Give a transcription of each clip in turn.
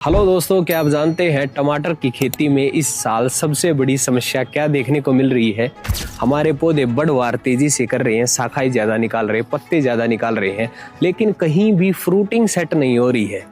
Hello दोस्तों, क्या आप जानते हैं टमाटर की खेती में इस साल सबसे बड़ी समस्या क्या देखने को मिल रही है। हमारे पौधे बढ़वार तेजी से कर रहे हैं, शाखाएं ज्यादा निकाल रहे हैं, पत्ते ज्यादा निकाल रहे हैं, लेकिन कहीं भी फ्रूटिंग सेट नहीं हो रही है।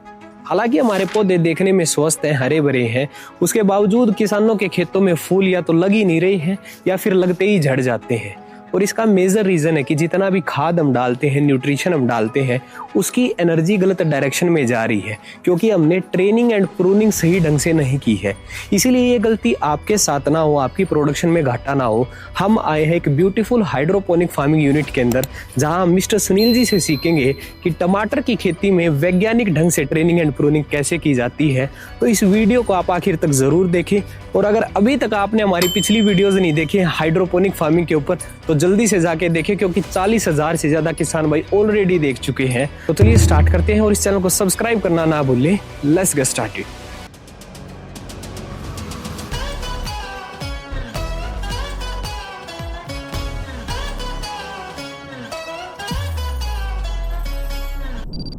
हालांकि हमारे पौधे देखने में स्वस्थ हैं, हरे भरे हैं, उसके बावजूद किसानों के खेतों में फूल या तो लग ही नहीं रहे हैं या फिर लगते ही झड़ जाते हैं। और इसका मेजर रीजन है कि जितना भी खाद हम डालते हैं, न्यूट्रिशन हम डालते हैं, उसकी एनर्जी गलत डायरेक्शन में जा रही है, क्योंकि हमने ट्रेनिंग एंड प्रूनिंग सही ढंग से नहीं की है। इसीलिए ये गलती आपके साथ ना हो, आपकी प्रोडक्शन में घाटा ना हो। हम आए हैं एक ब्यूटीफुल हाइड्रोपोनिक फार्मिंग यूनिट के अंदर, जहां हम मिस्टर सुनील जी से सीखेंगे कि टमाटर की खेती में वैज्ञानिक ढंग से ट्रेनिंग एंड प्रूनिंग कैसे की जाती है। तो इस वीडियो को आप आखिर तक जरूर देखें, और अगर अभी तक आपने हमारी पिछली वीडियोज नहीं देखी हाइड्रोपोनिक फार्मिंग के ऊपर, तो जल्दी से जाके देखें, क्योंकि 40,000 से ज्यादा किसान भाई ऑलरेडी देख चुके हैं। तो चलिए स्टार्ट करते हैं, और इस चैनल को सब्सक्राइब करना ना भूलें। Let's get started.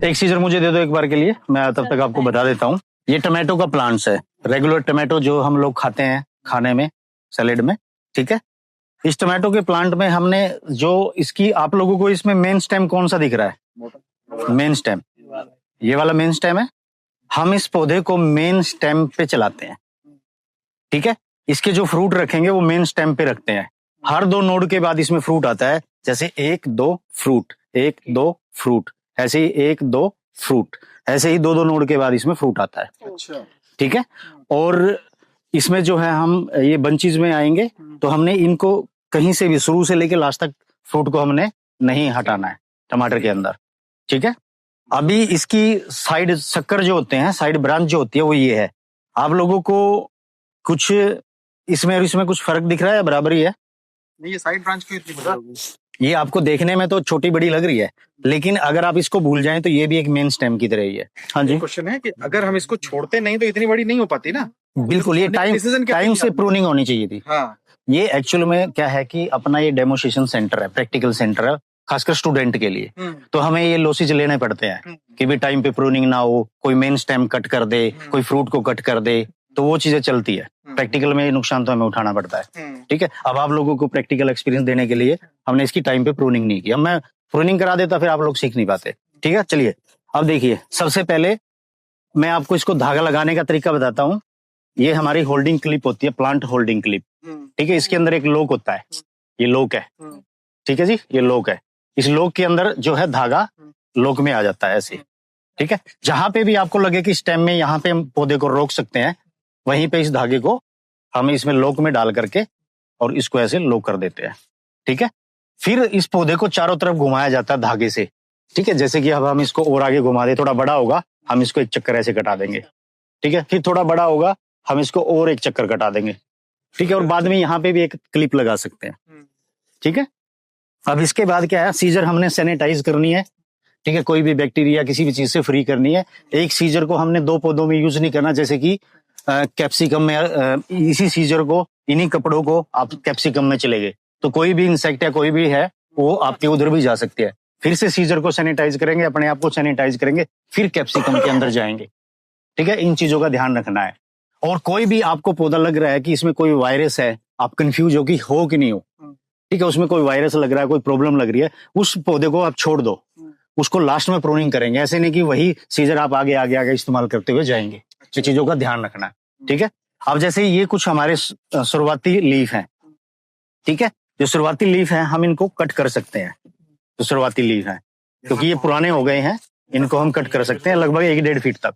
एक सीजर मुझे दे दो एक बार के लिए, मैं तब तक आपको बता देता हूँ। ये टमाटो का प्लांट्स है, रेगुलर टमाटो जो हम लोग खाते हैं खाने में, सैलेड में, ठीक है। इस टमाटो के प्लांट में हमने जो इसकी, आप लोगों को इसमें मेन स्टेम कौन सा दिख रहा है? मेन स्टेम, ये वाला मेन स्टेम है। हम इस पौधे को मेन स्टेम पे चलाते हैं, ठीक है। इसके जो फ्रूट रखेंगे वो मेन स्टेम पे रखते हैं। हर 2 नोड के बाद इसमें फ्रूट आता है, जैसे 1-2 फ्रूट, 1-2 फ्रूट, ऐसे ही 1-2 फ्रूट, ऐसे ही 2-2 नोड के बाद इसमें फ्रूट आता है। अच्छा, ठीक है। और इसमें जो है, हम ये बंचीज में आएंगे तो हमने इनको कहीं से भी शुरू से लेके लास्ट तक फ्रूट को हमने नहीं हटाना है टमाटर के अंदर, ठीक है। अभी इसकी साइड शक्कर जो होते हैं, साइड ब्रांच जो होती है वो ये है। आप लोगों को कुछ इसमें और इसमें कुछ फर्क दिख रहा है? बराबर ही है। नहीं, ये साइड ब्रांच क्यों इतनी बड़ी होगी? ये आपको देखने में तो छोटी बड़ी लग रही है, लेकिन अगर आप इसको भूल जाएं तो ये भी एक मेन स्टेम की तरह ही है। हाँ जी, क्वेश्चन है कि अगर हम इसको छोड़ते नहीं तो इतनी बड़ी नहीं हो पाती ना। बिल्कुल। ये टाइम से प्रूनिंग होनी चाहिए थी। हाँ, ये एक्चुअल में क्या है कि अपना ये डेमोस्ट्रेशन सेंटर है, प्रैक्टिकल सेंटर है, खासकर स्टूडेंट के लिए। तो हमें ये लॉसेज लेने पड़ते हैं कि भी टाइम पे प्रूनिंग ना हो, कोई मेन स्टेम कट कर दे, कोई फ्रूट को कट कर दे, तो वो चीजें चलती है। प्रैक्टिकल में ये नुकसान तो हमें उठाना पड़ता है, ठीक है। अब आप लोगों को प्रैक्टिकल एक्सपीरियंस देने के लिए हमने इसकी टाइम पे प्रूनिंग नहीं की। अब मैं प्रूनिंग करा देता, फिर आप लोग सीख नहीं पाते, ठीक है। चलिए अब देखिए, सबसे पहले मैं आपको इसको धागा लगाने का तरीका बताता हूँ। ये हमारी होल्डिंग क्लिप होती है, प्लांट होल्डिंग क्लिप, ठीक है। इसके अंदर एक लोक होता है, ये लोक है, ठीक है जी, ये लोक है। इस लोक के अंदर जो है धागा लोक में आ जाता है ऐसे, ठीक है। जहां पे भी आपको लगे कि स्टेम में यहाँ पे हम पौधे को रोक सकते हैं, वहीं पे इस धागे को हम इसमें लोक में डाल करके और इसको ऐसे लोक कर देते हैं, ठीक है। फिर इस पौधे को चारों तरफ घुमाया जाता है धागे से, ठीक है। जैसे कि अब हम इसको और आगे घुमा दे, थोड़ा बड़ा होगा, हम इसको एक चक्कर ऐसे कटा देंगे, ठीक है। फिर थोड़ा बड़ा होगा, हम इसको और एक चक्कर कटा देंगे, ठीक है। और बाद में यहाँ पे भी एक क्लिप लगा सकते हैं, ठीक है। अब इसके बाद क्या है, सीजर हमने सैनिटाइज करनी है, ठीक है। कोई भी बैक्टीरिया किसी भी चीज से फ्री करनी है। एक सीजर को हमने 2 पौधों में यूज नहीं करना, जैसे कि कैप्सिकम में इसी सीजर को, इन्हीं कपड़ों को आप कैप्सिकम में चले गए तो कोई भी इंसेक्ट या कोई भी है वो आपके उधर भी जा सकती है। फिर से सीजर को सैनिटाइज करेंगे, अपने आप को सैनिटाइज करेंगे, फिर कैप्सिकम के अंदर जाएंगे, ठीक है। इन चीजों का ध्यान रखना है। और कोई भी आपको पौधा लग रहा है कि इसमें कोई वायरस है, आप कंफ्यूज हो कि हो कि नहीं हो, ठीक है, उसमें कोई वायरस लग रहा है, कोई प्रॉब्लम लग रही है, उस पौधे को आप छोड़ दो, उसको लास्ट में प्रूनिंग करेंगे। ऐसे नहीं कि वही सीजर आप आगे आगे आगे इस्तेमाल करते हुए जाएंगे। ये चीजों का ध्यान रखना है, ठीक है। अब जैसे ये कुछ हमारे शुरुआती लीफ हैं, ठीक है। जो शुरुआती लीफ हैं हम इनको कट कर सकते हैं। जो शुरुआती लीफ हैं, क्योंकि ये पुराने हो गए हैं, इनको हम कट कर सकते हैं लगभग 1-1.5 फीट तक,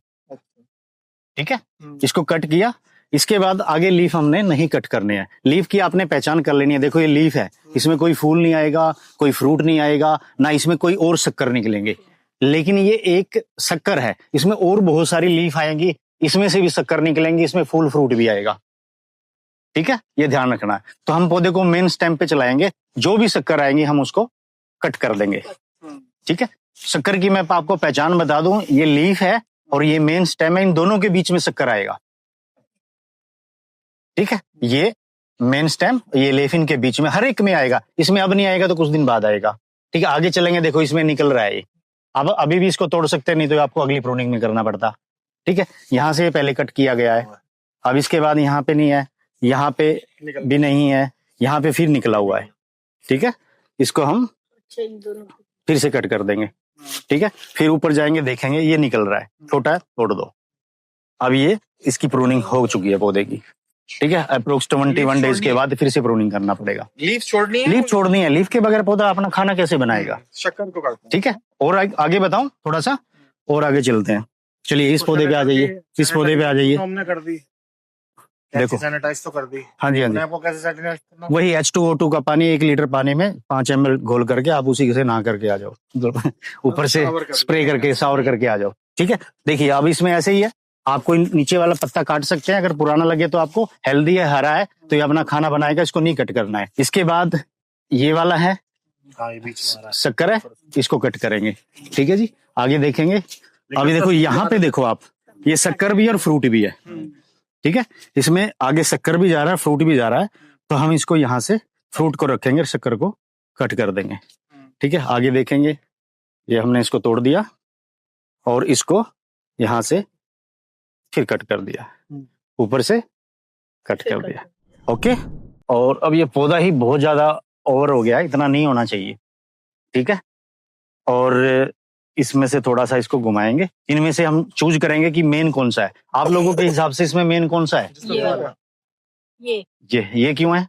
ठीक है। इसको कट किया, इसके बाद आगे लीफ हमने नहीं कट करने हैं। लीफ की आपने पहचान कर लेनी है। देखो ये लीफ है, इसमें कोई फूल नहीं आएगा, कोई फ्रूट नहीं आएगा, ना इसमें कोई और शक्कर निकलेंगे। लेकिन ये एक शक्कर है, इसमें और बहुत सारी लीफ आएंगी, इसमें से भी शक्कर निकलेंगी, इसमें फूल फ्रूट भी आएगा, ठीक है। ये ध्यान रखना है। तो हम पौधे को मेन स्टेम पे चलाएंगे, जो भी शक्कर आएंगी हम उसको कट कर देंगे, ठीक है। शक्कर की मैं आपको पहचान बता दूं, ये लीफ है और ये मेन स्टेम है, इन दोनों के बीच में शक्कर आएगा, ठीक है। ये मेन स्टेम, ये लीफ, इनके बीच में हर एक में आएगा। इसमें अब नहीं आएगा तो कुछ दिन बाद आएगा, ठीक है। आगे चलेंगे, देखो इसमें निकल रहा है। अब अभी भी इसको तोड़ सकते हैं, नहीं तो आपको अगली प्रूनिंग में करना पड़ता, ठीक है, यहाँ से पहले कट किया गया है। अब इसके बाद यहाँ पे नहीं है, यहाँ पे भी नहीं है, यहाँ पे फिर निकला हुआ है। ठीक है, इसको हम फिर से कट कर देंगे। ठीक है, फिर ऊपर जाएंगे, देखेंगे ये निकल रहा है, छोटा है, तोड़ दो। अब ये इसकी प्रूनिंग हो चुकी है पौधे की। ठीक है, अप्रोक्स 21 डेज के बाद फिर से प्रूनिंग करना पड़ेगा। लीफ छोड़नी है, लीफ छोड़नी है, लीफ के बगैर पौधा अपना खाना कैसे बनाएगा। शक्कर को काटते हैं। ठीक है, और आगे बताऊं थोड़ा सा, और आगे चलते हैं। चलिए इस पौधे पे आ जाइए, इस पौधे पे आ जाइए। हमने कर दी, देखो सैनिटाइज तो कर दी। हाँ जी हाँ जी, आपको कैसे सैनिटाइज करना? वही H2O2 का पानी 1 लीटर पानी में 5 ml घोल करके आप उसी से नहा करके आ जाओ, ऊपर से स्प्रे करके शावर करके आ जाओ। ठीक है, देखिए अब इसमें ऐसे ही है, आपको नीचे वाला पत्ता काट सकते हैं, अगर पुराना लगे तो आपको, हेल्दी है, हरा है तो ये अपना खाना बनाएगा, इसको नहीं कट करना है। इसके बाद ये वाला है, शक्कर है, इसको कट करेंगे। ठीक है जी, आगे देखेंगे। अभी देखो यहाँ पे देखो आप, ये शक्कर भी है और फ्रूट भी है। ठीक है, इसमें आगे शक्कर भी जा रहा है, फ्रूट भी जा रहा है, तो हम इसको यहाँ से फ्रूट को रखेंगे, शक्कर को कट कर देंगे। ठीक है, आगे देखेंगे, ये हमने इसको तोड़ दिया और इसको यहाँ से फिर कट कर दिया, ऊपर से कट कर दिया। ओके, और अब ये पौधा ही बहुत ज्यादा ओवर हो गया है, इतना नहीं होना चाहिए। ठीक है, और इसमें से थोड़ा सा इसको घुमाएंगे, इनमें से हम चूज करेंगे कि मेन कौन सा है। आप लोगों के हिसाब से इसमें मेन कौन सा है? ये क्यों है?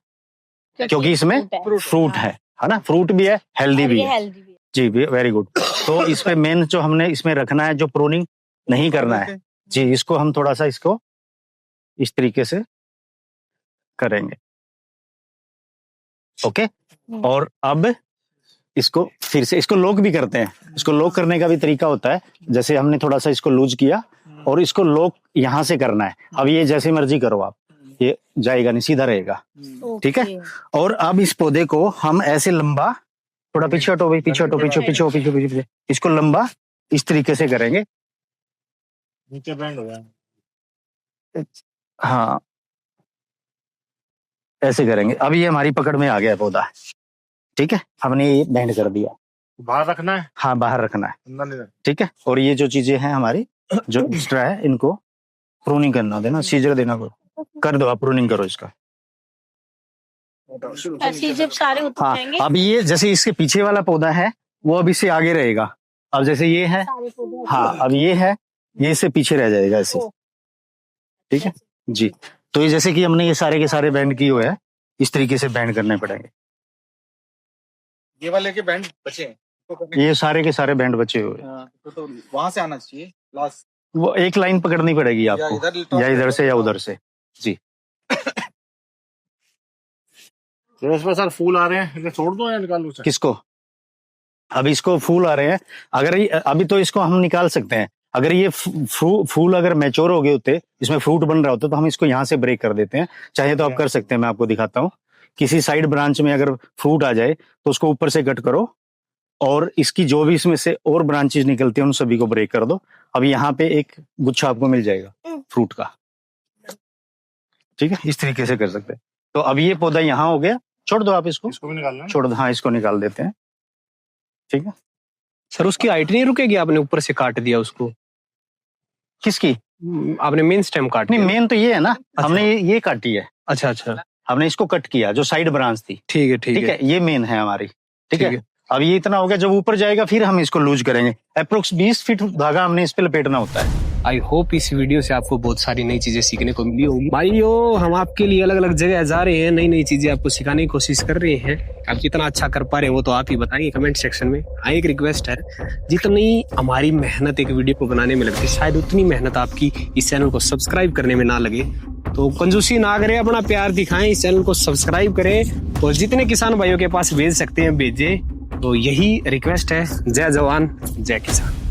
क्योंकि इसमें फ्रूट है ना, फ्रूट भी है, हेल्दी भी है जी, वेरी गुड। तो इसमें मेन जो हमने इसमें रखना है, जो प्रूनिंग नहीं करना है जी, इसको हम थोड़ा सा इसको इस तरीके से करेंगे। ओके, और अब इसको फिर से, इसको लॉक भी करते हैं। इसको लॉक करने का भी तरीका होता है, जैसे हमने थोड़ा सा इसको लूज किया और इसको लॉक यहाँ से करना है। अब ये जैसे मर्जी करो आप, ये जाएगा नहीं, सीधा रहेगा। ठीक है, और अब इस पौधे को हम ऐसे लंबा, थोड़ा पीछे हटो भाई, पीछे हटो, पीछे, इसको लंबा इस तरीके से करेंगे। नीचे बैंड हो गया, हाँ ऐसे करेंगे। अब ये हमारी पकड़ में आ गया पौधा। ठीक है, हमने ये बैंड कर दिया। बाहर रखना है? हाँ, बाहर रखना है। अंदर नहीं रखना। ठीक है, और ये जो चीजें हैं हमारी, जो एक्स्ट्रा है, इनको प्रूनिंग करना देना, सीजर देना, कर दो आप, प्रूनिंग करो इसका। जब सारे हाँ, अब ये जैसे इसके पीछे वाला पौधा है वो अब इससे आगे रहेगा। अब जैसे ये है, हाँ अब ये है, ये इससे पीछे रह जाएगा ऐसे। ठीक है जी, तो ये जैसे कि हमने ये सारे के सारे बैंड किए हुए हैं, इस तरीके से बैंड करने पड़ेंगे। ये वाले के बैंड बचे हैं, ये सारे के सारे बैंड बचे हुए हैं। तो वहां से आना चाहिए लास्ट, वो एक लाइन पकड़नी पड़ेगी आपको, या इधर से या उधर से जी। तो इसमें सर फूल आ रहे हैं, इन्हें छोड़ दो या निकाल लो? किसको? अभी इसको फूल आ रहे हैं, अगर अभी तो इसको हम निकाल सकते हैं। अगर ये फूल अगर मैच्योर हो गए होते, इसमें फ्रूट बन रहा होता, तो हम इसको यहाँ से ब्रेक कर देते हैं। चाहे तो आप कर सकते हैं, मैं आपको दिखाता हूँ। किसी साइड ब्रांच में अगर फ्रूट आ जाए तो उसको ऊपर से कट करो, और इसकी जो भी इसमें से और ब्रांचेस निकलती हैं उन सभी को ब्रेक कर दो। अब यहाँ पे एक गुच्छा आपको मिल जाएगा फ्रूट का। ठीक है, इस तरीके से कर सकते हैं। तो अब ये पौधा यहाँ हो गया, छोड़ दो आप इसको भी निकालना, छोड़ दो। हाँ, इसको निकाल देते हैं। ठीक है सर, उसकी हाइट नहीं रुकेगी? आपने ऊपर से काट दिया उसको। किसकी? आपने मेन स्टेम काट नहीं, दिया? मेन तो ये है ना। अच्छा। हमने ये काटी है। अच्छा अच्छा, हमने इसको कट किया, जो साइड ब्रांच थी। ठीक है ठीक है, ये मेन है हमारी। ठीक ठीक है, है। अब ये इतना हो गया, जब ऊपर जाएगा फिर हम इसको लूज करेंगे। अप्रोक्स 20 फीट धागा हमने इस पे लपेटना होता है। आई होप इस वीडियो से आपको बहुत सारी नई चीजें सीखने को मिली होगी। भाइयों, हम आपके लिए अलग अलग जगह जा रहे हैं, नई नई चीजें आपको सिखाने की कोशिश कर रहे हैं। आप जितना अच्छा कर पा रहे हैं वो तो आप ही बताएंगे कमेंट सेक्शन में। हाँ, एक रिक्वेस्ट है, जितनी हमारी मेहनत एक वीडियो को बनाने में लगती है, शायद उतनी मेहनत आपकी इस चैनल को सब्सक्राइब करने में ना लगे। तो कंजूसी ना करें, अपना प्यार दिखाएं, इस चैनल को सब्सक्राइब करें और जितने किसान भाइयों के पास भेज सकते हैं भेजें। तो यही रिक्वेस्ट है। जय जवान जय किसान।